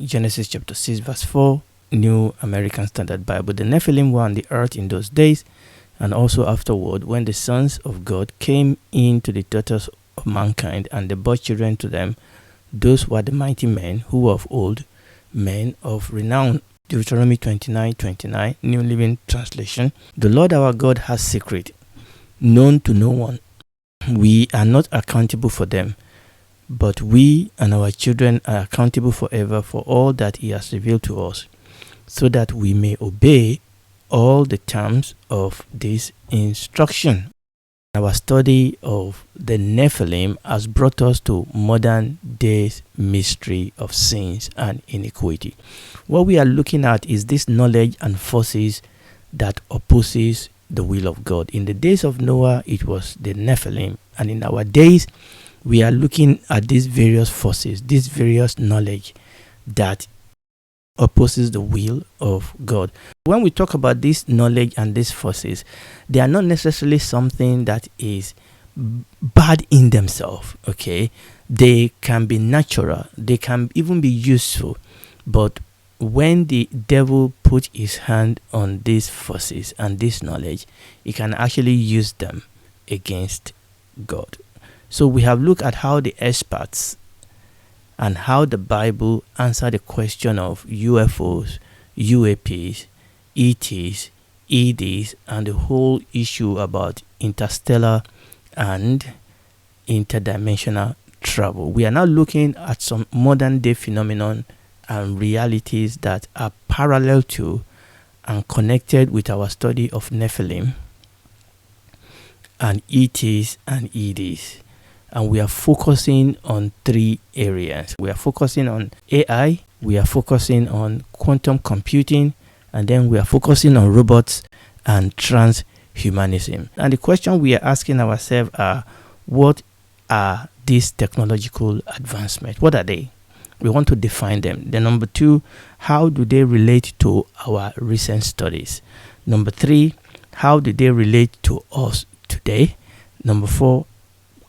Genesis chapter 6 verse 4, New American Standard Bible. The Nephilim were on the earth in those days, and also afterward, when the sons of God came into the daughters of mankind, and they bore children to them. Those were the mighty men who were of old, men of renown. Deuteronomy 29:29, New Living Translation. The Lord our God has secret, known to no one. We are not accountable for them, but we and our children are accountable forever for all that He has revealed to us, so that we may obey all the terms of this instruction. Our study of the Nephilim has brought us to modern day's mystery of sins and iniquity. What we are looking at is this knowledge and forces that opposes the will of God. In the days of Noah, it was the Nephilim, and in our days, we are looking at these various forces, this various knowledge that opposes the will of God. When we talk about this knowledge and these forces, they are not necessarily something that is bad in themselves, okay? They can be natural, they can even be useful, but when the devil puts his hand on these forces and this knowledge, he can actually use them against God. So we have looked at how the experts and how the Bible answer the question of UFOs, UAPs, ETs, EDs, and the whole issue about interstellar and interdimensional travel. We are now looking at some modern day phenomenon and realities that are parallel to and connected with our study of Nephilim and ETs and EDs. And we are focusing on three areas. We are focusing on AI, we are focusing on quantum computing, and then we are focusing on robots and transhumanism. And the question we are asking ourselves are, what are these technological advancements? What are they? We want to define them. Then number two, how do they relate to our recent studies? Number three, how do they relate to us today? Number four,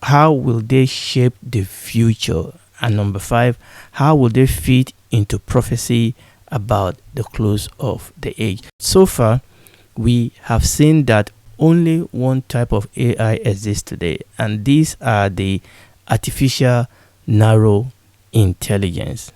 how will they shape the future? And number five, how will they fit into prophecy about the close of the age? So far, we have seen that only one type of AI exists today, and these are the artificial narrow intelligence.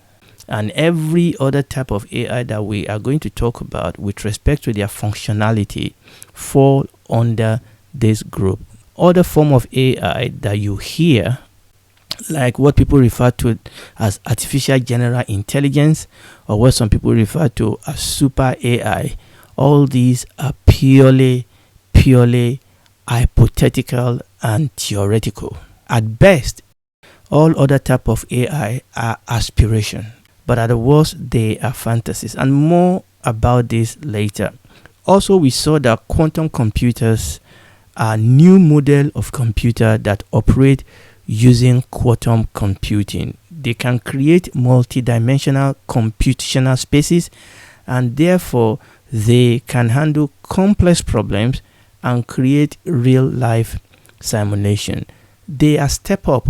And every other type of AI that we are going to talk about with respect to their functionality fall under this group. Other form of AI that you hear, like what people refer to as artificial general intelligence, or what some people refer to as super AI, all these are purely hypothetical and theoretical. At best, all other type of AI are aspiration, but at the worst, they are fantasies. And more about this later. Also, we saw that quantum computers are new model of computer that operate using quantum computing. They can create multidimensional computational spaces, and therefore they can handle complex problems and create real-life simulation. They are step up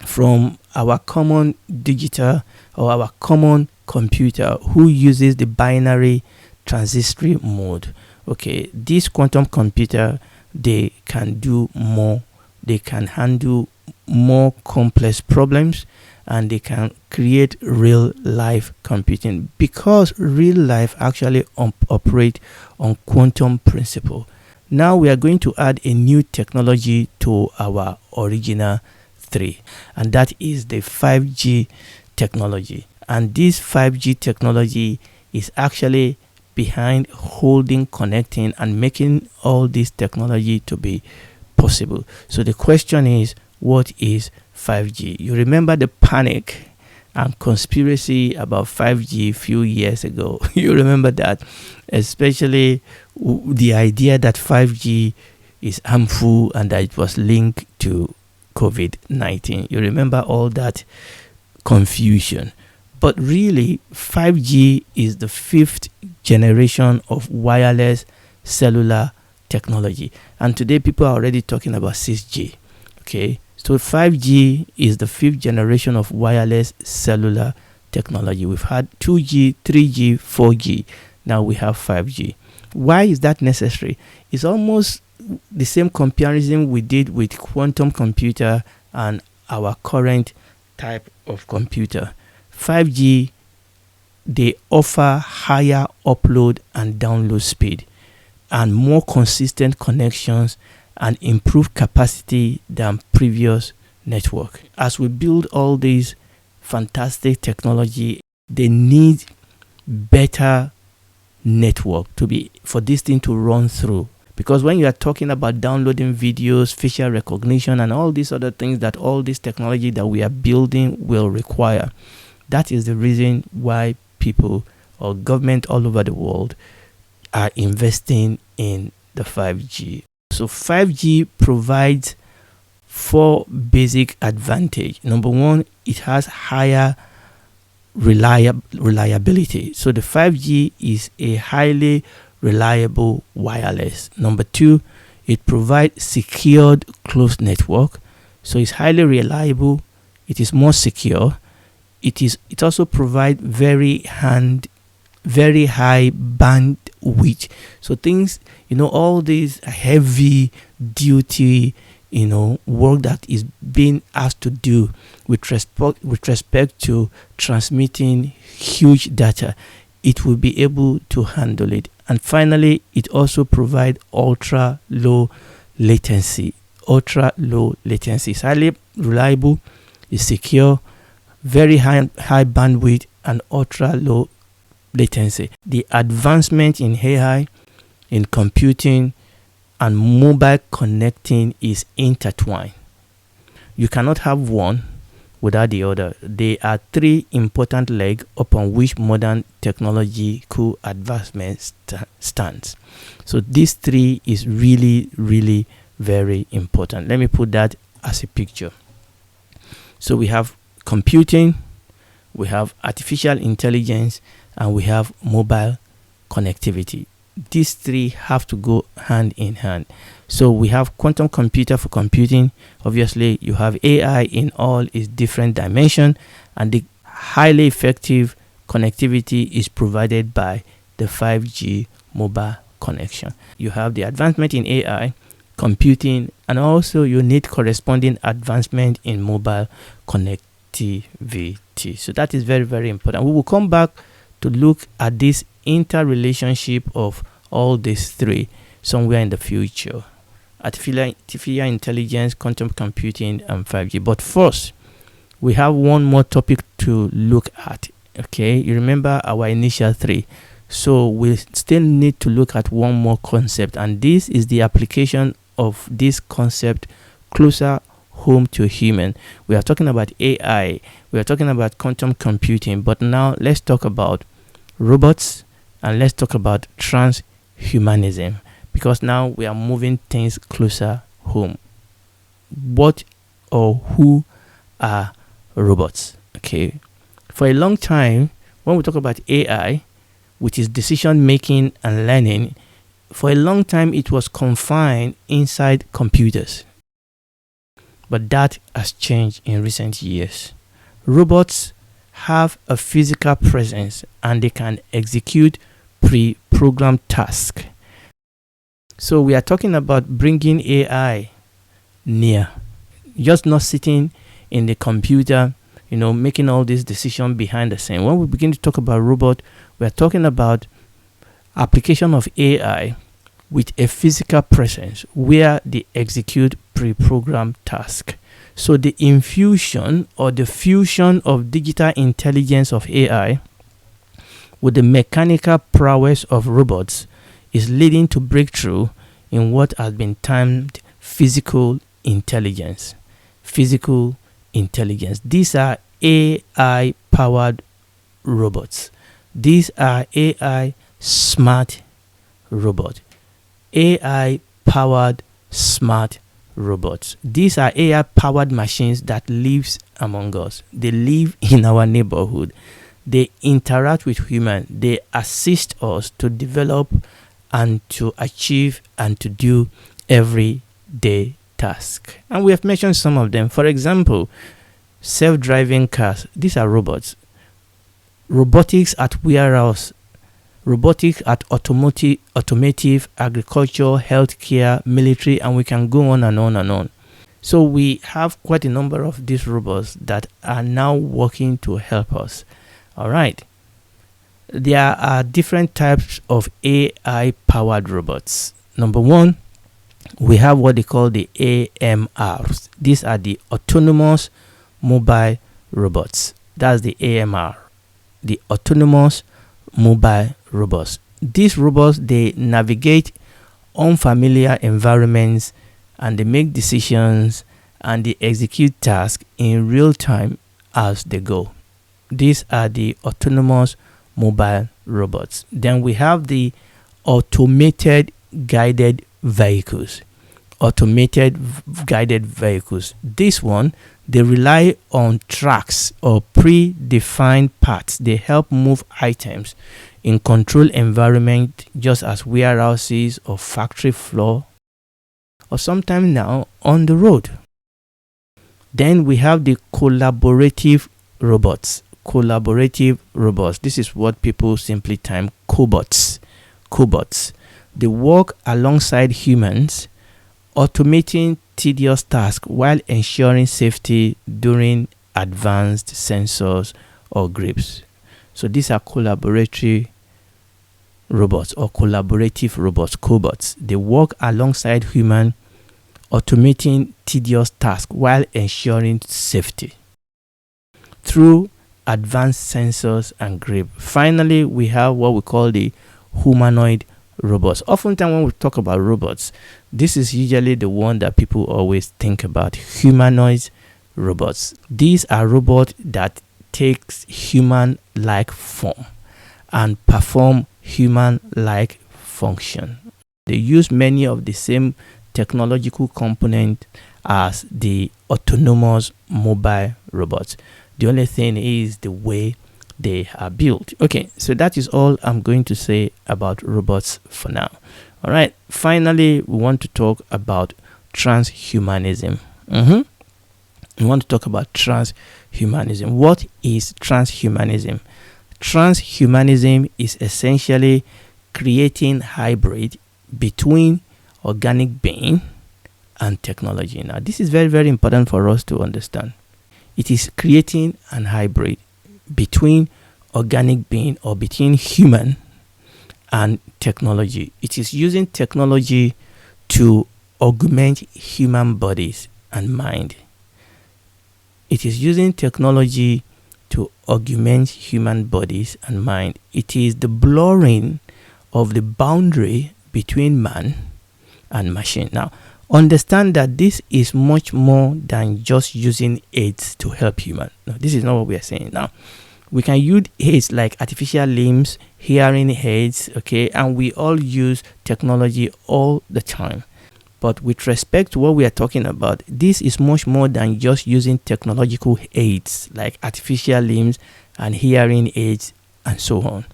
from our common digital or our common computer who uses the binary transistor mode. Okay, this quantum computer, they can do more, they can handle more complex problems, and they can create real life computing, because real life actually operate on quantum principle. Now we are going to add a new technology to our original three, and that is the 5G technology. And this 5G technology is actually behind holding, connecting, and making all this technology to be possible. So the question is, what is 5G? You remember the panic and conspiracy about 5G a few years ago. You remember that, especially the idea that 5G is harmful and that it was linked to COVID-19. You remember all that confusion. But really, 5G is the fifth generation of wireless cellular technology. And today, people are already talking about 6G. Okay, so 5G is the fifth generation of wireless cellular technology. We've had 2G, 3G, 4G. Now we have 5G. Why is that necessary? It's almost the same comparison we did with quantum computer and our current type of computer. 5G, they offer higher upload and download speed and more consistent connections and improved capacity than previous network. As we build all these fantastic technology, they need better network for this thing to run through. Because when you are talking about downloading videos, facial recognition, and all these other things that all this technology that we are building will require, that is the reason why people or government all over the world are investing in the 5G. So 5G provides 4 basic advantage. Number one, it has higher reliability. So the 5G is a highly reliable wireless. Number 2, it provides secured closed network. So it's highly reliable. It is more secure. It also provides very high bandwidth. So things, all these heavy duty, work that is being asked to do with respect to transmitting huge data, it will be able to handle it. And finally, it also provides ultra low latency. It's highly reliable, it's secure, very high bandwidth, and ultra low latency. The advancement in AI, in computing, and mobile connecting is intertwined. You cannot have one without the other. They are 3 important legs upon which modern technological advancement stands. So these 3 is really, really very important. Let me put that as a picture. So we have computing, we have artificial intelligence, and we have mobile connectivity. These 3 have to go hand in hand. So we have quantum computer for computing. Obviously, you have AI in all its different dimensions, and the highly effective connectivity is provided by the 5G mobile connection. You have the advancement in AI, computing, and also you need corresponding advancement in mobile connectivity. So that is very, very important. We will come back to look at this interrelationship of all these 3 somewhere in the future: artificial intelligence, quantum computing, and 5G. But first, we have one more topic to look at. Okay, you remember our initial 3, so we still need to look at one more concept, and this is the application of this concept closer home to human. We are talking about AI, we are talking about quantum computing, but now let's talk about robots and let's talk about transhumanism, because now we are moving things closer home. What or who are robots? Okay, for a long time, when we talk about AI, which is decision making and learning, for a long time it was confined inside computers. But that has changed in recent years. Robots have a physical presence and they can execute pre-programmed tasks. So we are talking about bringing AI near, just not sitting in the computer, making all these decisions behind the scene. When we begin to talk about robot, we are talking about application of AI with a physical presence where they execute pre-programmed tasks. So the infusion or the fusion of digital intelligence of AI with the mechanical prowess of robots is leading to breakthrough in what has been termed physical intelligence. Physical intelligence. These are AI-powered robots. These are AI smart robots. AI-powered smart robots. These are AI-powered machines that live among us. They live in our neighborhood. They interact with humans. They assist us to develop and to achieve and to do everyday tasks. And we have mentioned some of them. For example, self-driving cars. These are robots. robotics at warehouse, robotics at automotive, agriculture, healthcare, military, and we can go on and on and on. So we have quite a number of these robots that are now working to help us. All right. There are different types of AI-powered robots. Number one, we have what they call the AMRs. These are the autonomous mobile robots. That's the AMR, the autonomous mobile robots. These robots, they navigate unfamiliar environments and they make decisions and they execute tasks in real time as they go. These are the autonomous mobile robots. Then we have the automated guided vehicles. Automated guided vehicles. This one, they rely on tracks or predefined paths. They help move items in controlled environment, just as warehouses or factory floor, or sometimes now on the road. Then we have the collaborative robots. Collaborative robots. This is what people simply term cobots. Cobots. They work alongside humans, automating tedious tasks while ensuring safety during advanced sensors or grips. So these are collaboratory robots or collaborative robots, cobots. They work alongside human, automating tedious tasks while ensuring safety through advanced sensors and grip. Finally, we have what we call the humanoid robots. Oftentimes when we talk about robots, this is usually the one that people always think about, humanoid robots. These are robots that takes human-like form and perform human-like function. They use many of the same technological components as the autonomous mobile robots. The only thing is the way they are built. Okay, so that is all I'm going to say about robots for now. All right, finally, we want to talk about transhumanism. We want to talk about transhumanism. What is transhumanism? Transhumanism is essentially creating hybrid between organic being and technology. Now, this is very, very important for us to understand. It is creating an hybrid between organic being or between human and technology. It is using technology to augment human bodies and mind. It is using technology to augment human bodies and mind. It is the blurring of the boundary between man and machine. Now, understand that this is much more than just using aids to help human. No, this is not what we are saying. Now, we can use aids like artificial limbs, hearing aids, okay, and we all use technology all the time. But with respect to what we are talking about, this is much more than just using technological aids like artificial limbs and hearing aids and so on.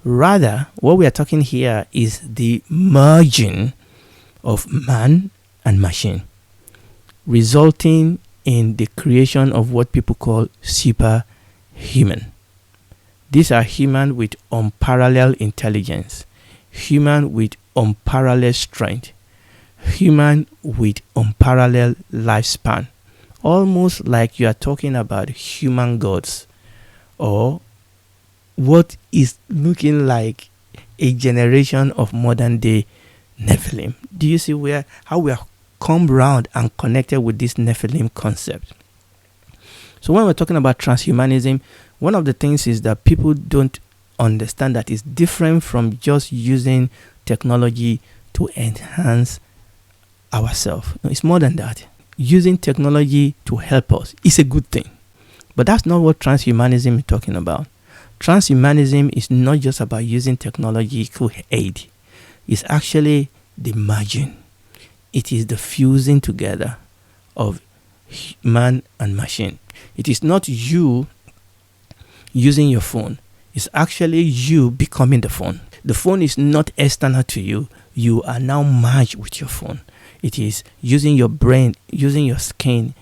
Rather, what we are talking here is the merging of man and machine, resulting in the creation of what people call superhuman. These are human with unparalleled intelligence, human with unparalleled strength, human with unparalleled lifespan, almost like you are talking about human gods, or what is looking like a generation of modern day Nephilim. Do you see how we have come round and connected with this Nephilim concept? So when we're talking about transhumanism, one of the things is that people don't understand that it's different from just using technology to enhance ourselves. No, it's more than that. Using technology to help us is a good thing. But that's not what transhumanism is talking about. Transhumanism is not just about using technology to aid. It's actually the merging. It is the fusing together of man and machine. It is not you using your phone. It's actually you becoming the phone. The phone is not external to you. You are now merged with your phone. It is using your brain, using your skin,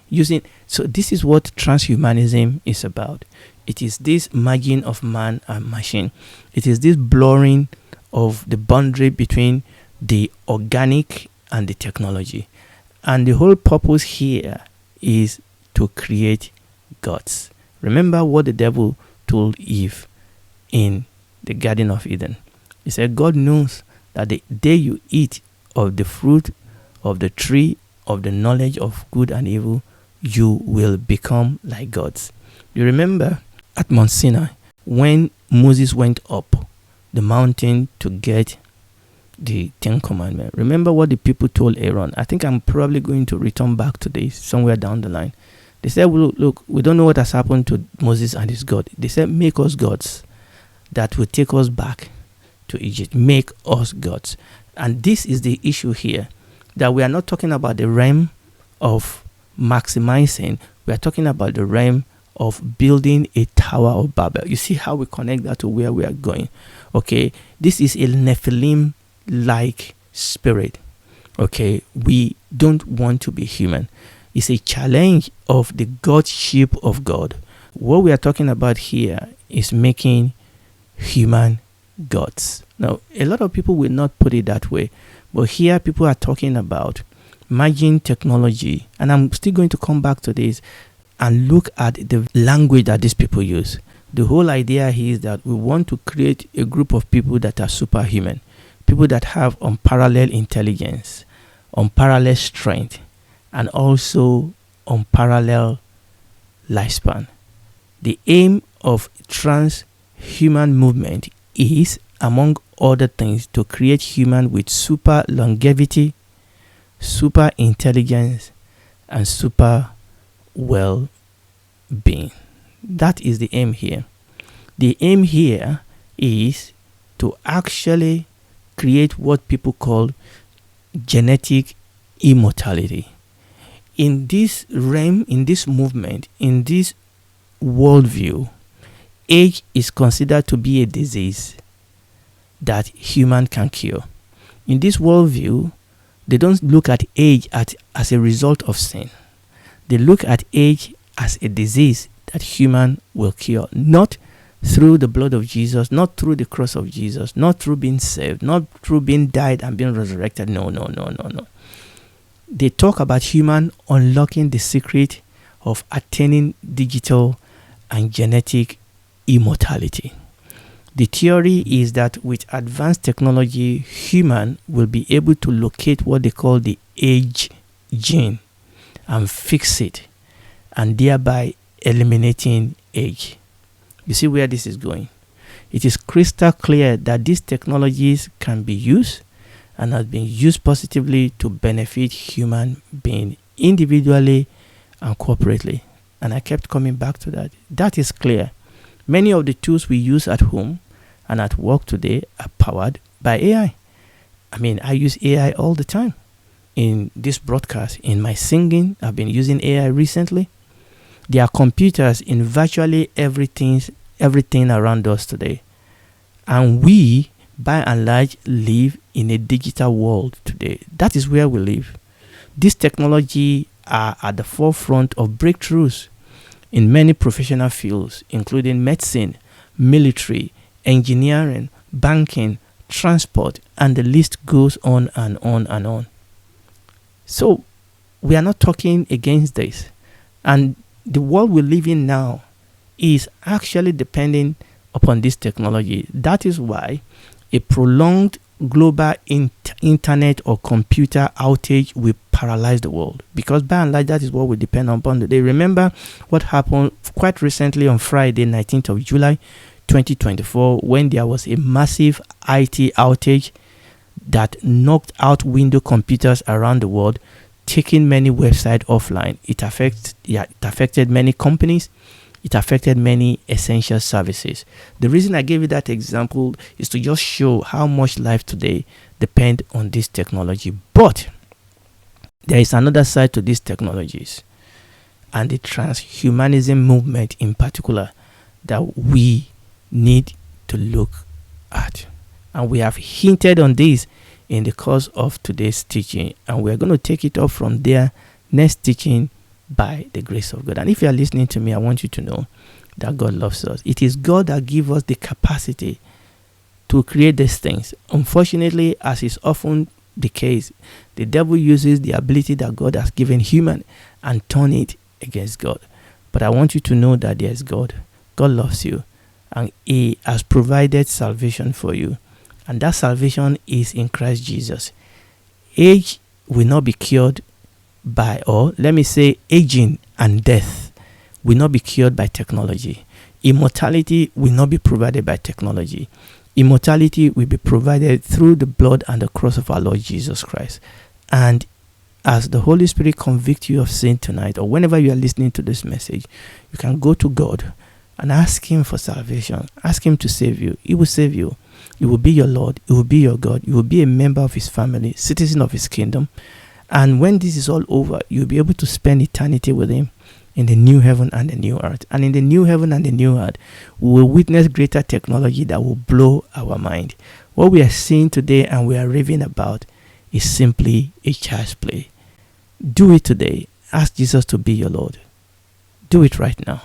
so this is what transhumanism is about. It is this merging of man and machine. It is this blurring of the boundary between the organic and the technology. And the whole purpose here is to create gods. Remember what the devil told Eve in the Garden of Eden. He said, God knows that the day you eat of the fruit of the tree of the knowledge of good and evil, you will become like gods. You remember at Mount Sinai, when Moses went up the mountain to get the Ten Commandments. Remember what the people told Aaron. I think I'm probably going to return back to this somewhere down the line. They said, well, look, we don't know what has happened to Moses and his God. They said, make us gods that will take us back to Egypt. Make us gods. And this is the issue here, that we are not talking about the realm of maximizing. We are talking about the realm of building a Tower of Babel. You see how we connect that to where we are going. Okay, this is a Nephilim-like spirit. Okay, we don't want to be human. It's a challenge of the godship of God. What we are talking about here is making human gods. Now, a lot of people will not put it that way, but here people are talking about merging technology, and I'm still going to come back to this and look at the language that these people use. The whole idea here is that we want to create a group of people that are superhuman, people that have unparalleled intelligence, unparalleled strength, and also unparalleled lifespan. The aim of transhuman movement is, among other things, to create human with super longevity, super intelligence, and super well-being. That is the aim here. The aim here is to actually create what people call genetic immortality. In this realm, in this movement, in this worldview, age is considered to be a disease that human can cure. In this worldview, they don't look at age as a result of sin. They look at age as a disease that human will cure, not through the blood of Jesus, not through the cross of Jesus, not through being saved, not through being died and being resurrected. No. They talk about human unlocking the secret of attaining digital and genetic immortality. The theory is that with advanced technology, human will be able to locate what they call the age gene and fix it, and thereby eliminating age. You see where this is going? It is crystal clear that these technologies can be used and have been used positively to benefit human beings individually and corporately. And I kept coming back to that. That is clear. Many of the tools we use at home and at work today are powered by AI. I use AI all the time. In this broadcast, in my singing, I've been using AI recently. There are computers in virtually everything around us today. And we, by and large, live in a digital world today. That is where we live. This technology are at the forefront of breakthroughs in many professional fields, including medicine, military, engineering, banking, transport, and the list goes on and on and on. So we are not talking against this. And the world we live in now is actually depending upon this technology. That is why a prolonged global internet or computer outage will paralyze the world, because by and large that is what we depend upon today. Remember what happened quite recently on Friday, 19th of July 2024, when there was a massive IT outage that knocked out Windows computers around the world, taking many websites offline. It affected many companies. It affected many essential services. The reason I gave you that example is to just show how much life today depends on this technology. But there is another side to these technologies, and the transhumanism movement in particular, that we need to look at. And we have hinted on this in the course of today's teaching, and we're going to take it up from there next teaching by the grace of God. And if you are listening to me, I want you to know that God loves us. It is God that gives us the capacity to create these things. Unfortunately, as is often the case, the devil uses the ability that God has given human and turn it against God. But I want you to know that there is God. God loves you, and He has provided salvation for you. And that salvation is in Christ Jesus. Age will not be cured by, or let me say, aging and death will not be cured by technology. Immortality will not be provided by technology. Immortality will be provided through the blood and the cross of our Lord Jesus Christ. And as the Holy Spirit convicts you of sin tonight, or whenever you are listening to this message, you can go to God and ask Him for salvation. Ask Him to save you. He will save you. He will be your Lord. He will be your God. You will be a member of His family, citizen of His kingdom. And when this is all over, you'll be able to spend eternity with Him in the new heaven and the new earth. And in the new heaven and the new earth, we will witness greater technology that will blow our mind. What we are seeing today and we are raving about is simply a child's play. Do it today. Ask Jesus to be your Lord. Do it right now.